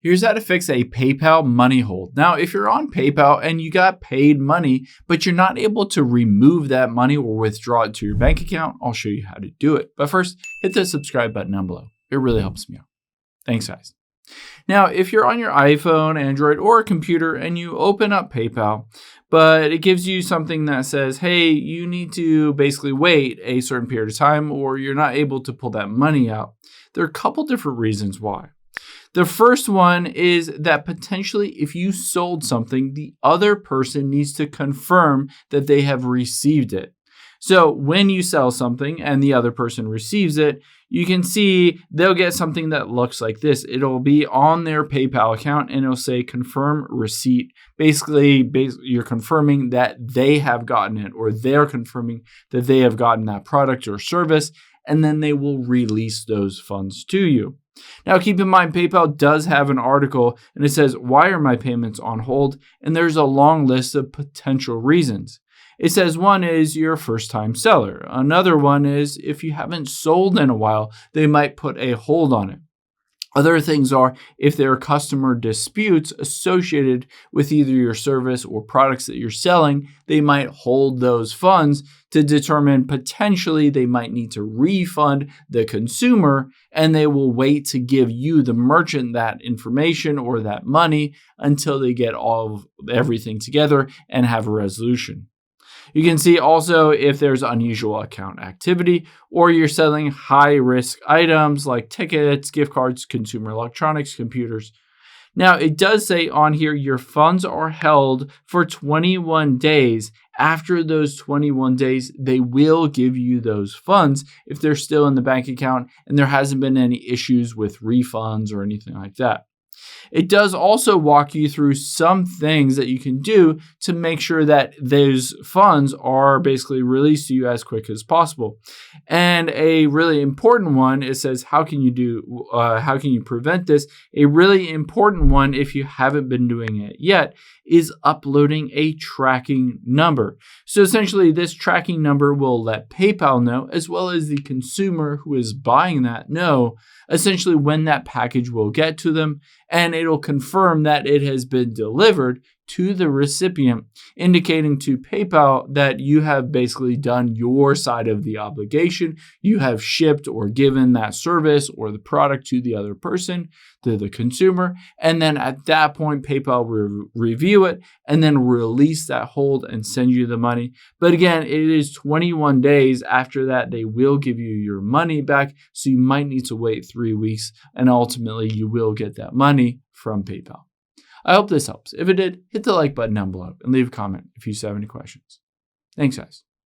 Here's how to fix a PayPal money hold. Now, if you're on PayPal and you got paid money, but you're not able to remove that money or withdraw it to your bank account, I'll show you how to do it. But first, hit the subscribe button down below. It really helps me out. Thanks, guys. Now, if you're on your iPhone, Android, or a computer and you open up PayPal, but it gives you something that says, hey, you need to basically wait a certain period of time or you're not able to pull that money out, there are a couple different reasons why. The first one is that potentially if you sold something, the other person needs to confirm that they have received it. So when you sell something and the other person receives it, you can see they'll get something that looks like this. It'll be on their PayPal account and it'll say confirm receipt. Basically, you're confirming that they have gotten it or they're confirming that they have gotten that product or service, and then they will release those funds to you. Now, keep in mind, PayPal does have an article and it says, why are my payments on hold? And there's a long list of potential reasons. It says one is you're a first-time seller. Another one is if you haven't sold in a while, they might put a hold on it. Other things are if there are customer disputes associated with either your service or products that you're selling, they might hold those funds to determine potentially they might need to refund the consumer, and they will wait to give you, the merchant, that information or that money until they get everything together and have a resolution. You can see also if there's unusual account activity or you're selling high-risk items like tickets, gift cards, consumer electronics, computers. Now, it does say on here your funds are held for 21 days. After those 21 days, they will give you those funds if they're still in the bank account and there hasn't been any issues with refunds or anything like that. It does also walk you through some things that you can do to make sure that those funds are basically released to you as quick as possible. And a really important one, it says, how can you prevent this? A really important one, if you haven't been doing it yet, is uploading a tracking number. So essentially, this tracking number will let PayPal know, as well as the consumer who is buying that know, essentially when that package will get to them, and it'll confirm that it has been delivered to the recipient, indicating to PayPal that you have basically done your side of the obligation. You have shipped or given that service or the product to the other person, to the consumer, and then at that point, PayPal will review it and then release that hold and send you the money. But again, it is 21 days. After that, they will give you your money back, so you might need to wait 3 weeks, and ultimately, you will get that money from PayPal. I hope this helps. If it did, hit the like button down below and leave a comment if you have any questions. Thanks, guys.